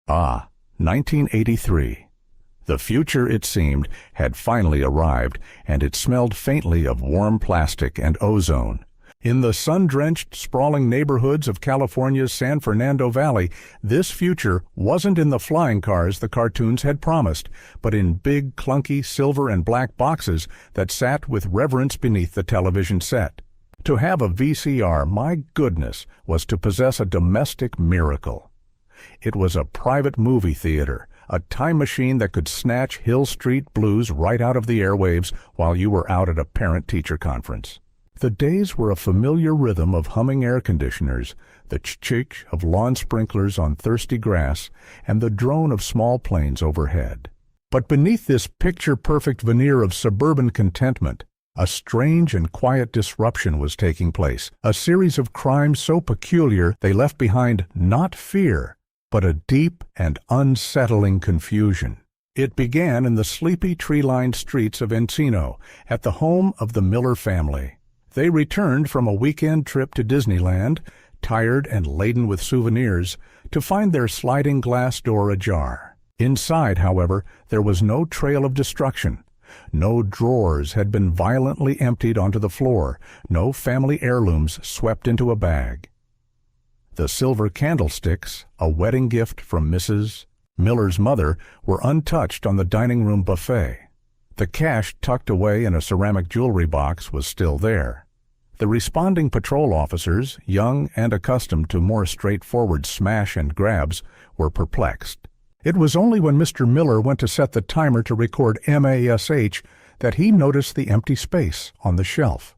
Ah, 1983. The future, it seemed, had finally arrived, and it smelled faintly of warm plastic and ozone. In the sun-drenched, sprawling neighborhoods of California's San Fernando Valley, this future wasn't in the flying cars the cartoons had promised, but in big, clunky silver and black boxes that sat with reverence beneath the television set. To have a VCR, my goodness, was to possess a domestic miracle. It was a private movie theater, a time machine that could snatch Hill Street blues right out of the airwaves while you were out at a parent-teacher conference. The days were a familiar rhythm of humming air conditioners, the ch-ch of lawn sprinklers on thirsty grass, and the drone of small planes overhead. But beneath this picture-perfect veneer of suburban contentment, a strange and quiet disruption was taking place, a series of crimes so peculiar they left behind not fear, but a deep and unsettling confusion. It began in the sleepy tree-lined streets of Encino, at the home of the Miller family. They returned from a weekend trip to Disneyland, tired and laden with souvenirs, to find their sliding glass door ajar. Inside, however, there was no trail of destruction. No drawers had been violently emptied onto the floor, no family heirlooms swept into a bag. The silver candlesticks, a wedding gift from Mrs. Miller's mother, were untouched on the dining room buffet. The cash tucked away in a ceramic jewelry box was still there. The responding patrol officers, young and accustomed to more straightforward smash and grabs, were perplexed. It was only when Mr. Miller went to set the timer to record MASH that he noticed the empty space on the shelf.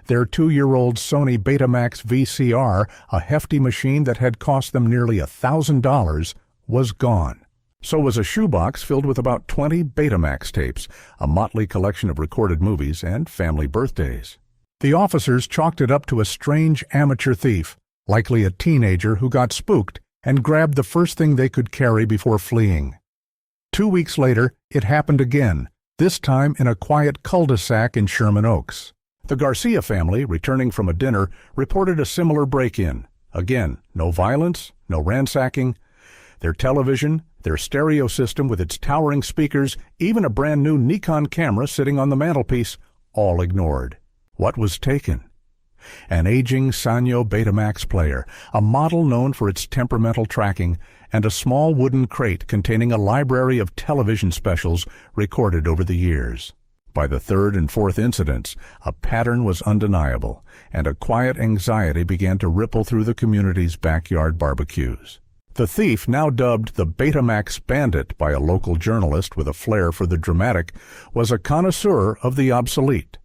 Their 2-year-old Sony Betamax VCR, a hefty machine that had cost them nearly $1,000, was gone. So was a shoebox filled with about 20 Betamax tapes, a motley collection of recorded movies and family birthdays. The officers chalked it up to a strange amateur thief, likely a teenager who got spooked and grabbed the first thing they could carry before fleeing. 2 weeks later, it happened again, this time in a quiet cul-de-sac in Sherman Oaks. The Garcia family, returning from a dinner, reported a similar break-in. Again, no violence, no ransacking. Their television, their stereo system with its towering speakers, even a brand-new Nikon camera sitting on the mantelpiece, all ignored. What was taken? An aging Sanyo Betamax player, a model known for its temperamental tracking, and a small wooden crate containing a library of television specials recorded over the years. By the third and fourth incidents, a pattern was undeniable, and a quiet anxiety began to ripple through the community's backyard barbecues. The thief, now dubbed the Betamax Bandit by a local journalist with a flair for the dramatic, was a connoisseur of the obsolete.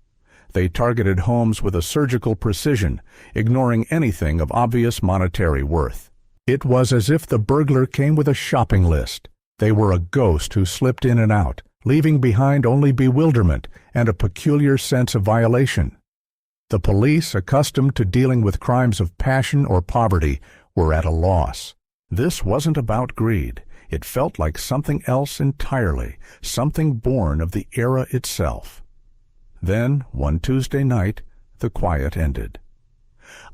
They targeted homes with a surgical precision, ignoring anything of obvious monetary worth. It was as if the burglar came with a shopping list. They were a ghost who slipped in and out, leaving behind only bewilderment and a peculiar sense of violation. The police, accustomed to dealing with crimes of passion or poverty, were at a loss. This wasn't about greed. It felt like something else entirely, something born of the era itself. Then, one Tuesday night, the quiet ended.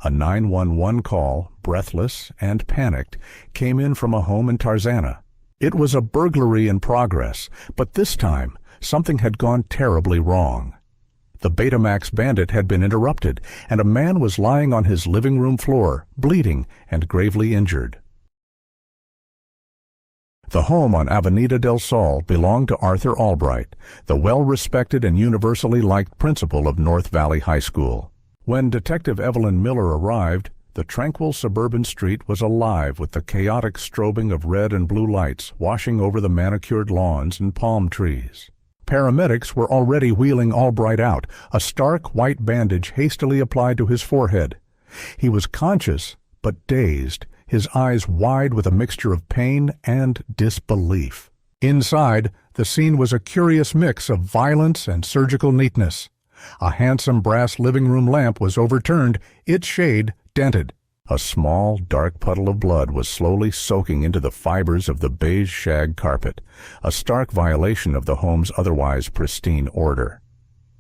A 911 call, breathless and panicked, came in from a home in Tarzana. It was a burglary in progress, but this time, something had gone terribly wrong. The Betamax Bandit had been interrupted, and a man was lying on his living room floor, bleeding and gravely injured. The home on Avenida del Sol belonged to Arthur Albright, the well-respected and universally liked principal of North Valley High School. When Detective Evelyn Miller arrived, the tranquil suburban street was alive with the chaotic strobing of red and blue lights washing over the manicured lawns and palm trees. Paramedics were already wheeling Albright out, a stark white bandage hastily applied to his forehead. He was conscious, but dazed, his eyes wide with a mixture of pain and disbelief. Inside, the scene was a curious mix of violence and surgical neatness. A handsome brass living room lamp was overturned, its shade dented. A small, dark puddle of blood was slowly soaking into the fibers of the beige shag carpet, a stark violation of the home's otherwise pristine order.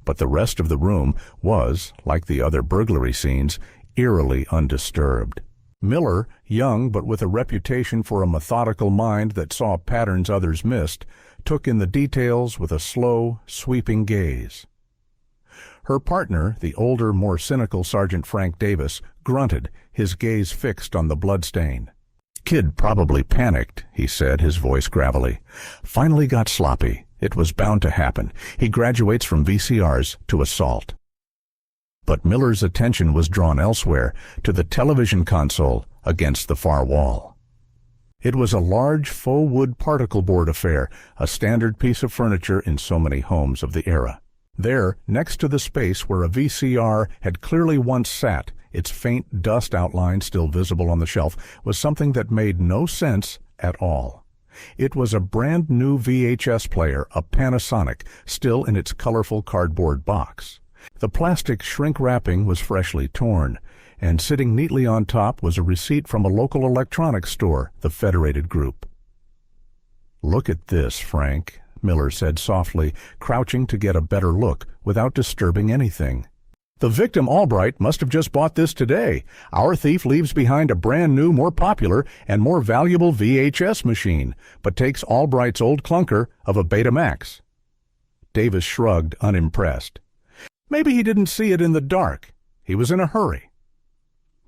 But the rest of the room was, like the other burglary scenes, eerily undisturbed. Miller, young but with a reputation for a methodical mind that saw patterns others missed, took in the details with a slow, sweeping gaze. Her partner, the older, more cynical Sergeant Frank Davis, grunted, his gaze fixed on the bloodstain. "Kid probably panicked," he said, his voice gravelly. "Finally got sloppy. It was bound to happen. He graduates from VCRs to assault." But Miller's attention was drawn elsewhere, to the television console against the far wall. It was a large faux wood particle board affair, a standard piece of furniture in so many homes of the era. There, next to the space where a VCR had clearly once sat, its faint dust outline still visible on the shelf, was something that made no sense at all. It was a brand new VHS player, a Panasonic, still in its colorful cardboard box. The plastic shrink wrapping was freshly torn, and sitting neatly on top was a receipt from a local electronics store, the Federated Group. "Look at this, Frank," Miller said softly, crouching to get a better look without disturbing anything. "The victim, Albright, must have just bought this today. Our thief leaves behind a brand new, more popular, and more valuable VHS machine, but takes Albright's old clunker of a Betamax." Davis shrugged, unimpressed. "Maybe he didn't see it in the dark. He was in a hurry."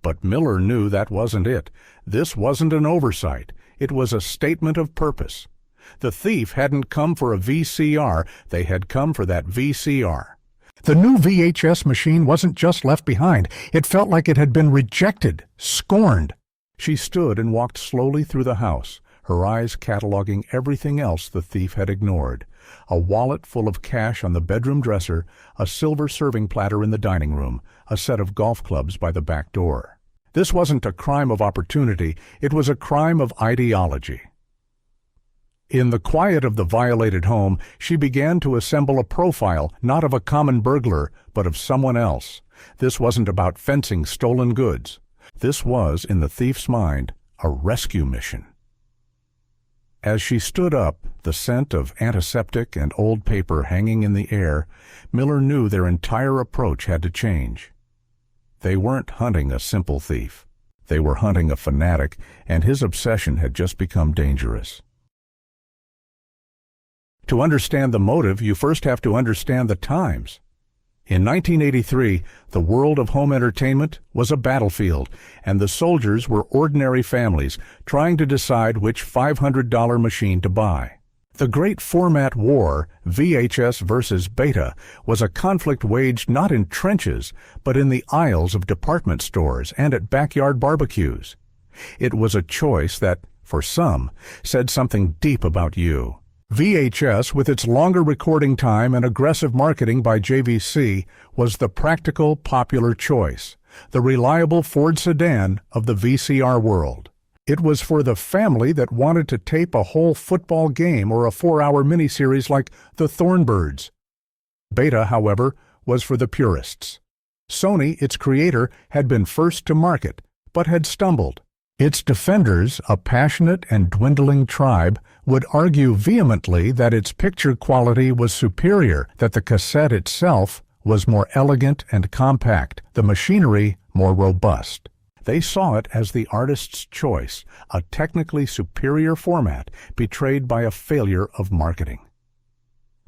But Miller knew that wasn't it. This wasn't an oversight. It was a statement of purpose. The thief hadn't come for a VCR, they had come for that VCR. The new VHS machine wasn't just left behind. It felt like it had been rejected, scorned. She stood and walked slowly through the house, her eyes cataloging everything else the thief had ignored. A wallet full of cash on the bedroom dresser, a silver serving platter in the dining room, a set of golf clubs by the back door. This wasn't a crime of opportunity, it was a crime of ideology. In the quiet of the violated home, she began to assemble a profile, not of a common burglar, but of someone else. This wasn't about fencing stolen goods. This was, in the thief's mind, a rescue mission. As she stood up, the scent of antiseptic and old paper hanging in the air, Miller knew their entire approach had to change. They weren't hunting a simple thief. They were hunting a fanatic, and his obsession had just become dangerous. To understand the motive, you first have to understand the times. In 1983, the world of home entertainment was a battlefield, and the soldiers were ordinary families trying to decide which $500 machine to buy. The great format war, VHS versus Beta, was a conflict waged not in trenches, but in the aisles of department stores and at backyard barbecues. It was a choice that, for some, said something deep about you. VHS, with its longer recording time and aggressive marketing by JVC, was the practical, popular choice, the reliable Ford sedan of the VCR world. It was for the family that wanted to tape a whole football game or a 4-hour miniseries like The Thornbirds. Beta, however, was for the purists. Sony, its creator, had been first to market, but had stumbled. Its defenders, a passionate and dwindling tribe, would argue vehemently that its picture quality was superior, that the cassette itself was more elegant and compact, the machinery more robust. They saw it as the artist's choice, a technically superior format betrayed by a failure of marketing.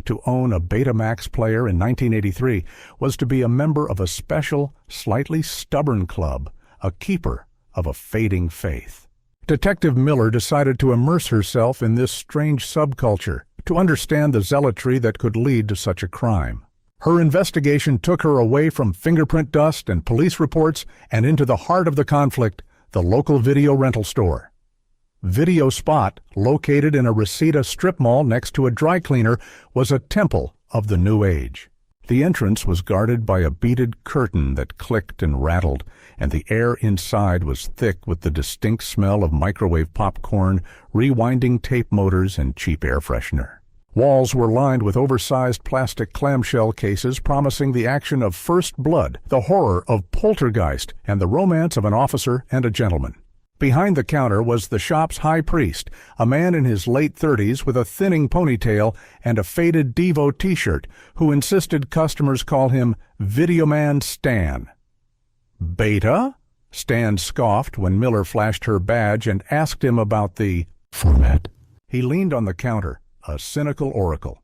To own a Betamax player in 1983 was to be a member of a special, slightly stubborn club, a keeper of a fading faith. Detective Miller decided to immerse herself in this strange subculture, to understand the zealotry that could lead to such a crime. Her investigation took her away from fingerprint dust and police reports and into the heart of the conflict, the local video rental store. Video Spot, located in a Reseda strip mall next to a dry cleaner, was a temple of the new age. The entrance was guarded by a beaded curtain that clicked and rattled, and the air inside was thick with the distinct smell of microwave popcorn, rewinding tape motors, and cheap air freshener. Walls were lined with oversized plastic clamshell cases promising the action of First Blood, the horror of Poltergeist, and the romance of an officer and a gentleman. Behind the counter was the shop's high priest, a man in his late 30s with a thinning ponytail and a faded Devo t-shirt, who insisted customers call him Videoman Stan. "Beta?" Stan scoffed when Miller flashed her badge and asked him about the format. He leaned on the counter, a cynical oracle.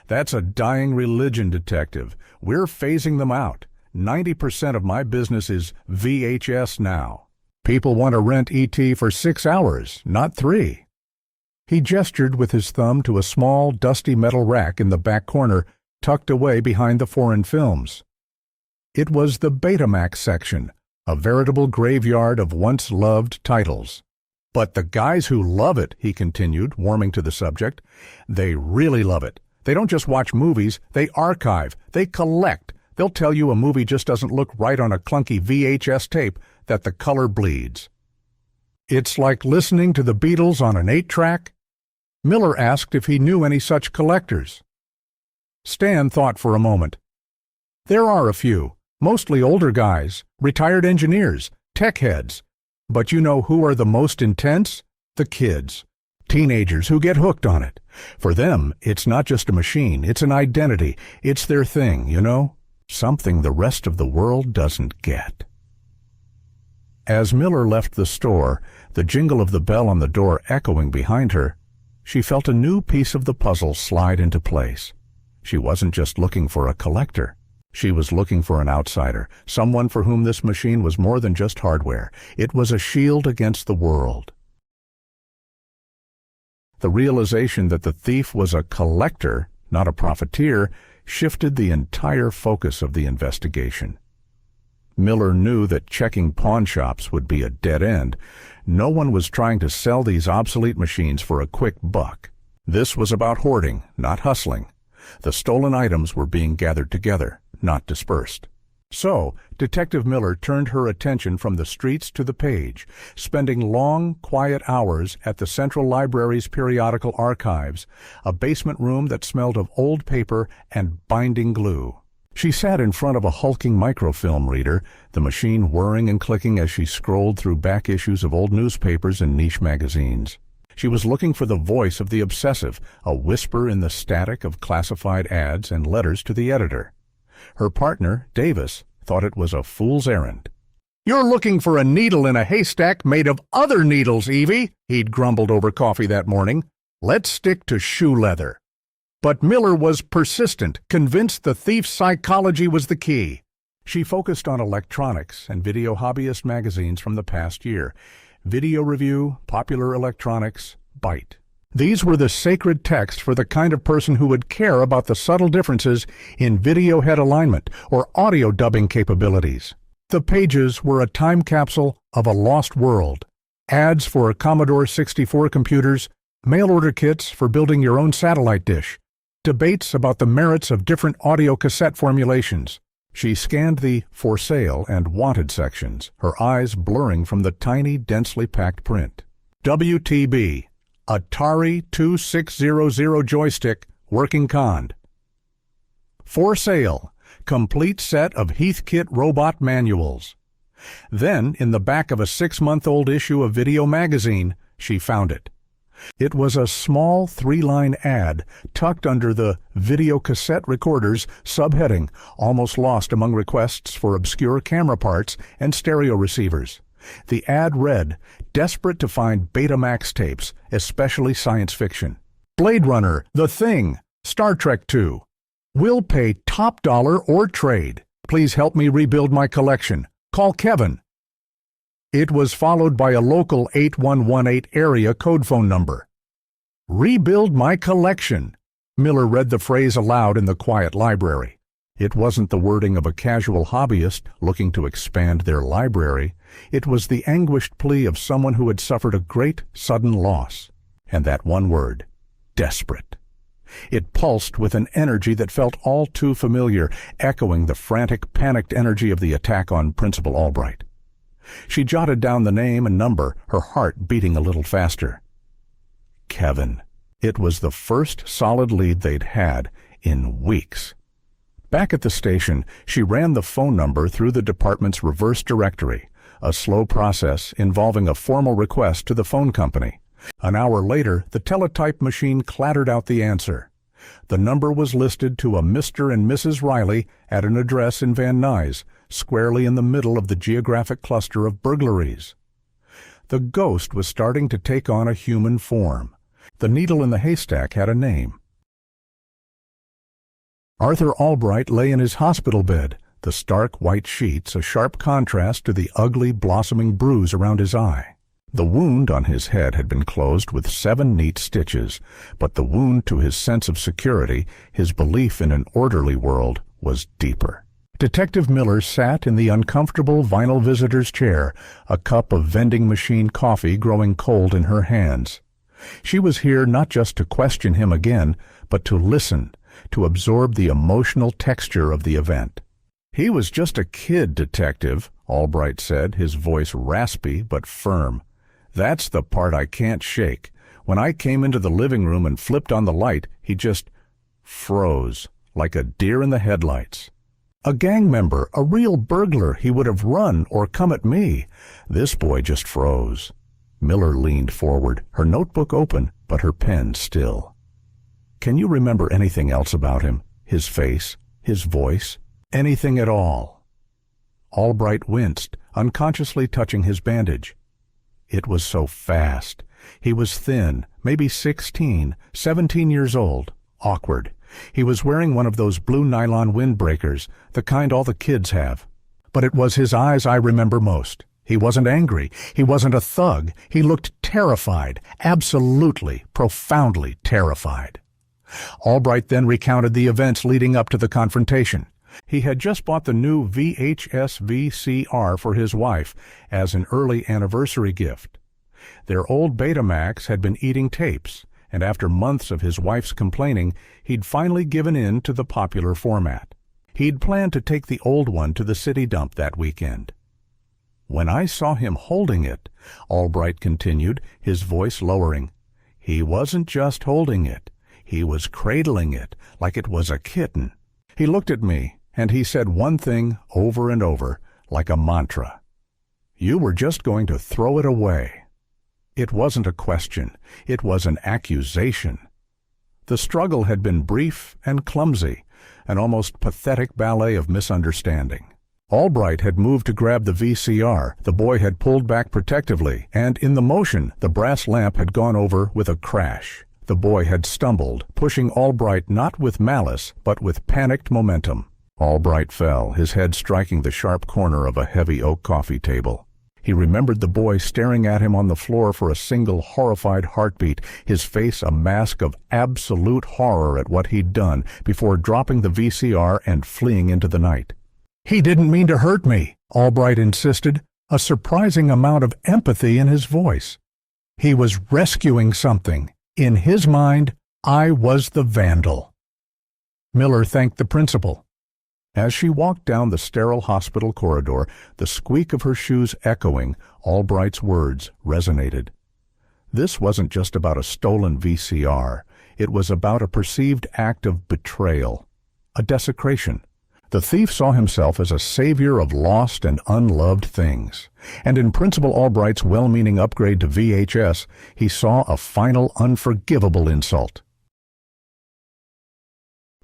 "That's a dying religion, detective. We're phasing them out. 90% of my business is VHS now. People want to rent ET for 6 hours, not 3. He gestured with his thumb to a small, dusty metal rack in the back corner, tucked away behind the foreign films. It was the Betamax section, a veritable graveyard of once-loved titles. "But the guys who love it," he continued, warming to the subject, "they really love it. They don't just watch movies, they archive, they collect. They'll tell you a movie just doesn't look right on a clunky VHS tape, that the color bleeds. It's like listening to the Beatles on an 8-track. Miller asked if he knew any such collectors. Stan thought for a moment. There are a few, mostly older guys, retired engineers, tech heads. But you know who are the most intense? The kids. Teenagers who get hooked on it. For them, it's not just a machine, it's an identity. It's their thing, you know? Something the rest of the world doesn't get." As Miller left the store, the jingle of the bell on the door echoing behind her, she felt a new piece of the puzzle slide into place. She wasn't just looking for a collector. She was looking for an outsider, someone for whom this machine was more than just hardware. It was a shield against the world. The realization that the thief was a collector, not a profiteer, shifted the entire focus of the investigation. Miller knew that checking pawn shops would be a dead end. No one was trying to sell these obsolete machines for a quick buck. This was about hoarding, not hustling. The stolen items were being gathered together, not dispersed. So, Detective Miller turned her attention from the streets to the page, spending long, quiet hours at the Central Library's periodical archives, a basement room that smelled of old paper and binding glue. She sat in front of a hulking microfilm reader, the machine whirring and clicking as she scrolled through back issues of old newspapers and niche magazines. She was looking for the voice of the obsessive, a whisper in the static of classified ads and letters to the editor. Her partner, Davis, thought it was a fool's errand. "You're looking for a needle in a haystack made of other needles, Evie," he'd grumbled over coffee that morning. "Let's stick to shoe leather." But Miller was persistent, convinced the thief's psychology was the key. She focused on electronics and video hobbyist magazines from the past year. Video Review, Popular Electronics, Byte. These were the sacred text for the kind of person who would care about the subtle differences in video head alignment or audio dubbing capabilities. The pages were a time capsule of a lost world. Ads for Commodore 64 computers, mail-order kits for building your own satellite dish, debates about the merits of different audio cassette formulations. She scanned the For Sale and Wanted sections, her eyes blurring from the tiny, densely packed print. WTB, Atari 2600 joystick, working conned. For Sale, complete set of Heathkit robot manuals. Then, in the back of a 6-month-old issue of Video Magazine, she found it. It was a small 3-line ad tucked under the Video Cassette Recorders subheading, almost lost among requests for obscure camera parts and stereo receivers. The ad read, desperate to find Betamax tapes, especially science fiction. Blade Runner, The Thing, Star Trek II. We'll pay top dollar or trade. Please help me rebuild my collection. Call Kevin. It was followed by a local 8118 area code phone number. Rebuild my collection. Miller read the phrase aloud in the quiet library. It wasn't the wording of a casual hobbyist looking to expand their library. It was the anguished plea of someone who had suffered a great, sudden loss. And that one word, desperate. It pulsed with an energy that felt all too familiar, echoing the frantic, panicked energy of the attack on Principal Albright. She jotted down the name and number, her heart beating a little faster. Kevin. It was the first solid lead they'd had in weeks. Back at the station, she ran the phone number through the department's reverse directory, a slow process involving a formal request to the phone company. An hour later, the teletype machine clattered out the answer. The number was listed to a Mr. and Mrs. Riley at an address in Van Nuys, squarely in the middle of the geographic cluster of burglaries. The ghost was starting to take on a human form. The needle in the haystack had a name. Arthur Albright lay in his hospital bed, the stark white sheets a sharp contrast to the ugly, blossoming bruise around his eye. The wound on his head had been closed with 7 neat stitches, but the wound to his sense of security, his belief in an orderly world, was deeper. Detective Miller sat in the uncomfortable vinyl visitor's chair, a cup of vending machine coffee growing cold in her hands. She was here not just to question him again, but to listen, to absorb the emotional texture of the event. "He was just a kid, Detective," Albright said, his voice raspy but firm. "That's the part I can't shake. When I came into the living room and flipped on the light, he just froze, like a deer in the headlights. A gang member, a real burglar, he would have run or come at me. This boy just froze." Miller leaned forward, her notebook open, but her pen still. "Can you remember anything else about him? His face, his voice, anything at all?" Albright winced, unconsciously touching his bandage. It was so fast. He was thin, maybe 16, 17 years old, awkward. He was wearing one of those blue nylon windbreakers, the kind all the kids have. But it was his eyes I remember most. He wasn't angry. He wasn't a thug. He looked terrified, absolutely, profoundly terrified. Albright then recounted the events leading up to the confrontation. He had just bought the new VHS VCR for his wife as an early anniversary gift. Their old Betamax had been eating tapes, and after months of his wife's complaining, he'd finally given in to the popular format. He'd planned to take the old one to the city dump that weekend. "When I saw him holding it," Albright continued, his voice lowering, "he wasn't just holding it. He was cradling it like it was a kitten. He looked at me, and he said one thing over and over, like a mantra. 'You were just going to throw it away.' It wasn't a question. It was an accusation." The struggle had been brief and clumsy, an almost pathetic ballet of misunderstanding. Albright had moved to grab the VCR, the boy had pulled back protectively, and in the motion, the brass lamp had gone over with a crash. The boy had stumbled, pushing Albright not with malice, but with panicked momentum. Albright fell, his head striking the sharp corner of a heavy oak coffee table. He remembered the boy staring at him on the floor for a single horrified heartbeat, his face a mask of absolute horror at what he'd done, before dropping the VCR and fleeing into the night. "He didn't mean to hurt me," Albright insisted, a surprising amount of empathy in his voice. He was rescuing something. In his mind, I was the vandal. Miller thanked the principal. As she walked down the sterile hospital corridor, the squeak of her shoes echoing, Albright's words resonated. This wasn't just about a stolen VCR. It was about a perceived act of betrayal, a desecration. The thief saw himself as a savior of lost and unloved things. And in Principal Albright's well-meaning upgrade to VHS, he saw a final unforgivable insult.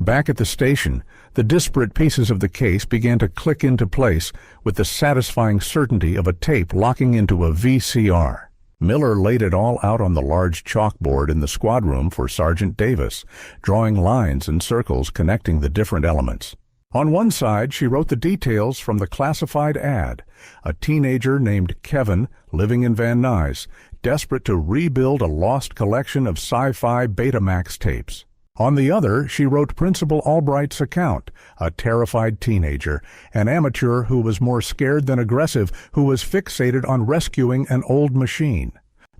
Back at the station, the disparate pieces of the case began to click into place with the satisfying certainty of a tape locking into a VCR. Miller laid it all out on the large chalkboard in the squad room for Sergeant Davis, drawing lines and circles connecting the different elements. On one side, she wrote the details from the classified ad, a teenager named Kevin living in Van Nuys, desperate to rebuild a lost collection of sci-fi Betamax tapes. On the other, she wrote Principal Albright's account, a terrified teenager, an amateur who was more scared than aggressive, who was fixated on rescuing an old machine.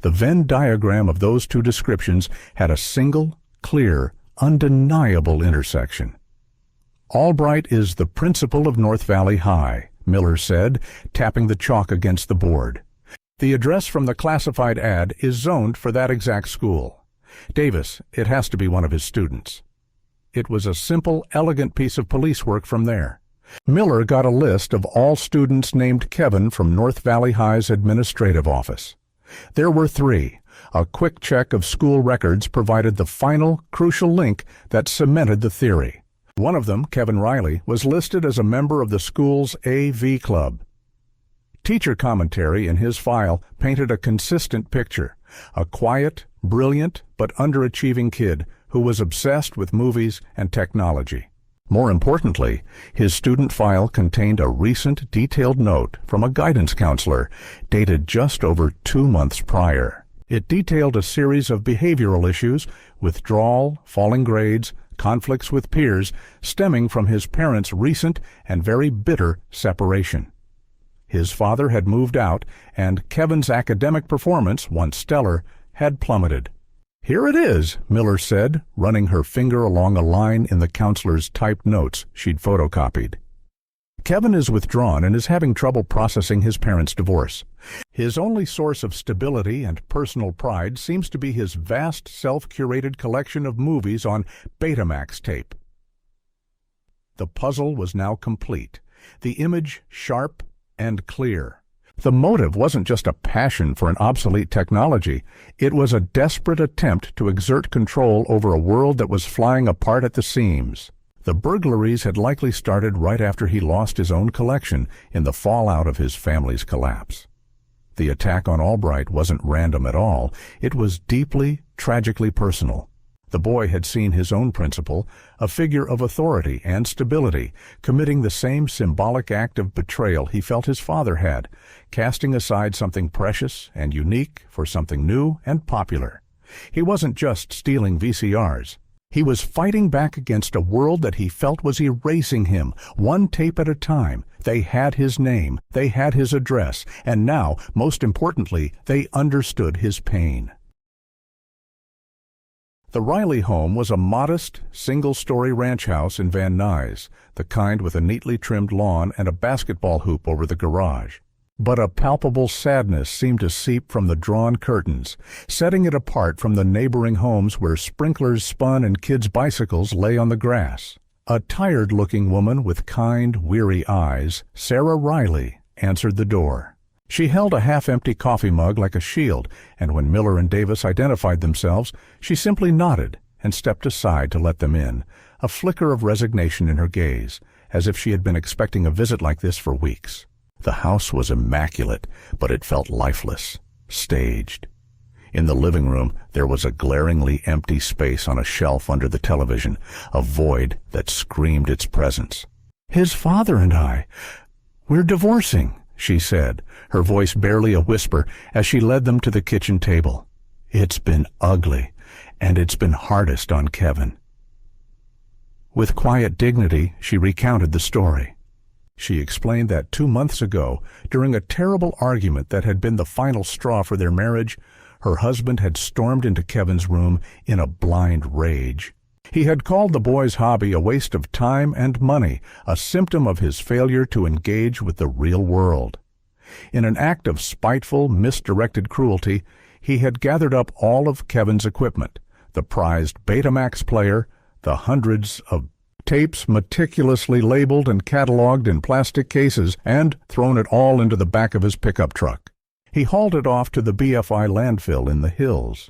The Venn diagram of those two descriptions had a single, clear, undeniable intersection. "Albright is the principal of North Valley High," Miller said, tapping the chalk against the board. "The address from the classified ad is zoned for that exact school. Davis, it has to be one of his students." It was a simple, elegant piece of police work from there. Miller got a list of all students named Kevin from North Valley High's administrative office. There were 3. A quick check of school records provided the final, crucial link that cemented the theory. One of them, Kevin Riley, was listed as a member of the school's AV club. Teacher commentary in his file painted a consistent picture: a quiet, brilliant, but underachieving kid who was obsessed with movies and technology. More importantly, his student file contained a recent detailed note from a guidance counselor dated just over 2 months prior. It detailed a series of behavioral issues: withdrawal, falling grades, conflicts with peers, stemming from his parents' recent and very bitter separation. His father had moved out, and Kevin's academic performance, once stellar, had plummeted. "Here it is," Miller said, running her finger along a line in the counselor's typed notes she'd photocopied. Kevin is withdrawn and is having trouble processing his parents' divorce. His only source of stability and personal pride seems to be his vast self-curated collection of movies on Betamax tape. The puzzle was now complete, the image sharp and clear. The motive wasn't just a passion for an obsolete technology. It was a desperate attempt to exert control over a world that was flying apart at the seams. The burglaries had likely started right after he lost his own collection in the fallout of his family's collapse. The attack on Albright wasn't random at all. It was deeply, tragically personal. The boy had seen his own principal, a figure of authority and stability, committing the same symbolic act of betrayal he felt his father had, casting aside something precious and unique for something new and popular. He wasn't just stealing VCRs. He was fighting back against a world that he felt was erasing him, one tape at a time. They had his name, they had his address, and now, most importantly, they understood his pain. The Riley home was a modest, single-story ranch house in Van Nuys, the kind with a neatly trimmed lawn and a basketball hoop over the garage. But a palpable sadness seemed to seep from the drawn curtains, setting it apart from the neighboring homes where sprinklers spun and kids' bicycles lay on the grass. A tired-looking woman with kind, weary eyes, Sarah Riley, answered the door. She held a half-empty coffee mug like a shield, and when Miller and Davis identified themselves, she simply nodded and stepped aside to let them in, a flicker of resignation in her gaze, as if she had been expecting a visit like this for weeks. The house was immaculate, but it felt lifeless, staged. In the living room, there was a glaringly empty space on a shelf under the television, a void that screamed its presence. "His father and we're divorcing," she said, her voice barely a whisper as she led them to the kitchen table. "It's been ugly, and it's been hardest on Kevin." With quiet dignity, she recounted the story. She explained that 2 months ago, during a terrible argument that had been the final straw for their marriage, her husband had stormed into Kevin's room in a blind rage. He had called the boy's hobby a waste of time and money, a symptom of his failure to engage with the real world. In an act of spiteful, misdirected cruelty, he had gathered up all of Kevin's equipment, the prized Betamax player, the hundreds of tapes meticulously labeled and cataloged in plastic cases, and thrown it all into the back of his pickup truck. He hauled it off to the BFI landfill in the hills.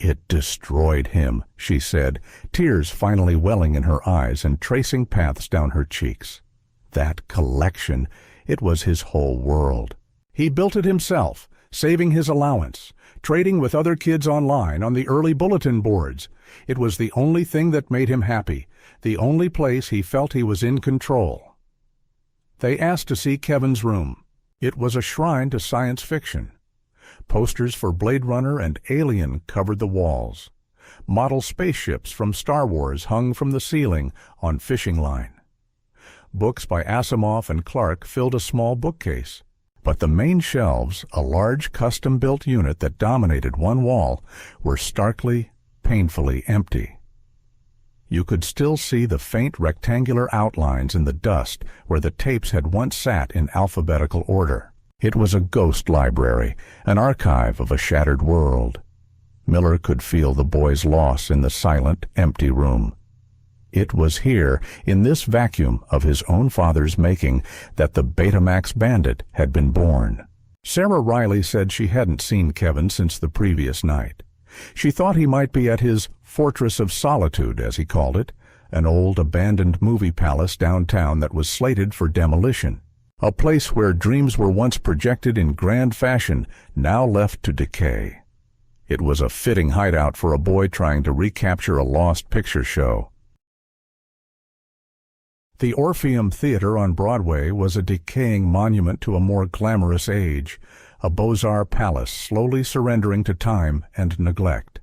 "It destroyed him," she said, tears finally welling in her eyes and tracing paths down her cheeks. That collection, it was his whole world. He built it himself, saving his allowance, trading with other kids online on the early bulletin boards. It was the only thing that made him happy, the only place he felt he was in control. They asked to see Kevin's room. It was a shrine to science fiction. Posters for Blade Runner and Alien covered the walls. Model spaceships from Star Wars hung from the ceiling on fishing line. Books by Asimov and Clarke filled a small bookcase. But the main shelves, a large custom-built unit that dominated one wall, were starkly, painfully empty. You could still see the faint rectangular outlines in the dust where the tapes had once sat in alphabetical order. It was a ghost library, an archive of a shattered world. Miller could feel the boy's loss in the silent, empty room. It was here, in this vacuum of his own father's making, that the Betamax Bandit had been born. Sarah Riley said she hadn't seen Kevin since the previous night. She thought he might be at his fortress of solitude, as he called it, an old abandoned movie palace downtown that was slated for demolition. A place where dreams were once projected in grand fashion, now left to decay. It was a fitting hideout for a boy trying to recapture a lost picture show. The Orpheum Theater on Broadway was a decaying monument to a more glamorous age, a Beaux-Arts palace slowly surrendering to time and neglect.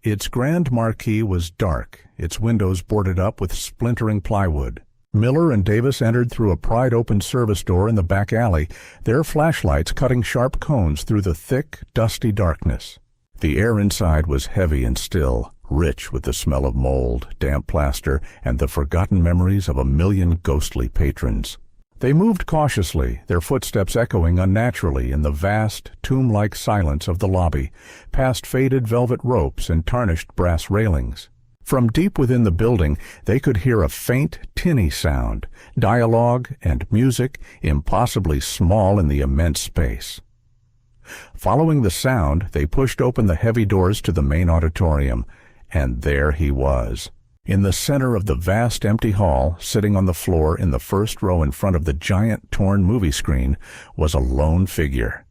Its grand marquee was dark, its windows boarded up with splintering plywood. Miller and Davis entered through a pried-open service door in the back alley, their flashlights cutting sharp cones through the thick, dusty darkness. The air inside was heavy and still, rich with the smell of mold, damp plaster, and the forgotten memories of a million ghostly patrons. They moved cautiously, their footsteps echoing unnaturally in the vast, tomb-like silence of the lobby, past faded velvet ropes and tarnished brass railings. From deep within the building, they could hear a faint, tinny sound, dialogue and music impossibly small in the immense space. Following the sound, they pushed open the heavy doors to the main auditorium, and there he was. In the center of the vast empty hall, sitting on the floor in the first row in front of the giant torn movie screen, was a lone figure.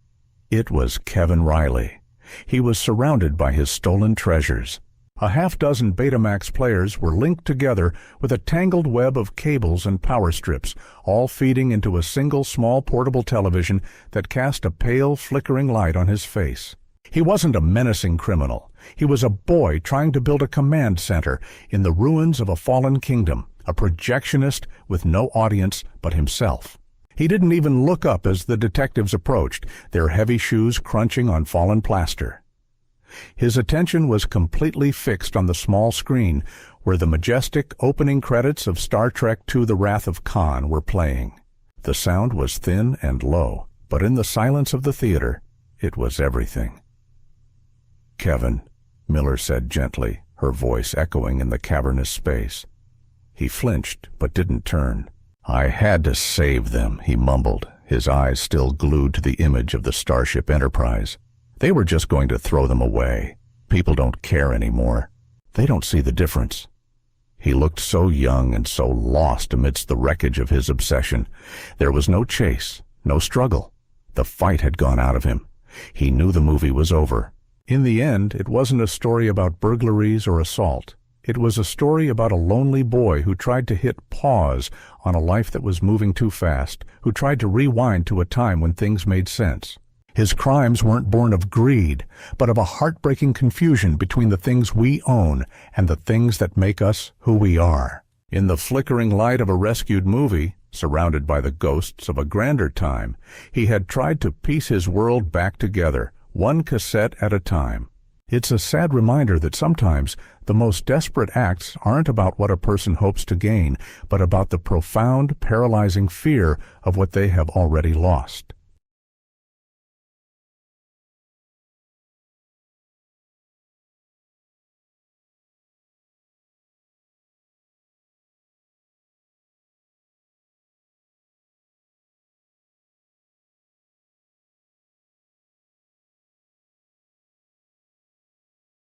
It was Kevin Riley. He was surrounded by his stolen treasures. A half-dozen Betamax players were linked together with a tangled web of cables and power strips, all feeding into a single small portable television that cast a pale, flickering light on his face. He wasn't a menacing criminal. He was a boy trying to build a command center in the ruins of a fallen kingdom, a projectionist with no audience but himself. He didn't even look up as the detectives approached, their heavy shoes crunching on fallen plaster. His attention was completely fixed on the small screen where the majestic opening credits of Star Trek II: The Wrath of Khan were playing. The sound was thin and low, but in the silence of the theater, it was everything. "Kevin," Miller said gently, her voice echoing in the cavernous space. He flinched, but didn't turn. "I had to save them," he mumbled, his eyes still glued to the image of the Starship Enterprise. They were just going to throw them away. People don't care anymore. They don't see the difference. He looked so young and so lost amidst the wreckage of his obsession. There was no chase, no struggle. The fight had gone out of him. He knew the movie was over. In the end, it wasn't a story about burglaries or assault. It was a story about a lonely boy who tried to hit pause on a life that was moving too fast, who tried to rewind to a time when things made sense. His crimes weren't born of greed, but of a heartbreaking confusion between the things we own and the things that make us who we are. In the flickering light of a rescued movie, surrounded by the ghosts of a grander time, he had tried to piece his world back together, one cassette at a time. It's a sad reminder that sometimes the most desperate acts aren't about what a person hopes to gain, but about the profound, paralyzing fear of what they have already lost.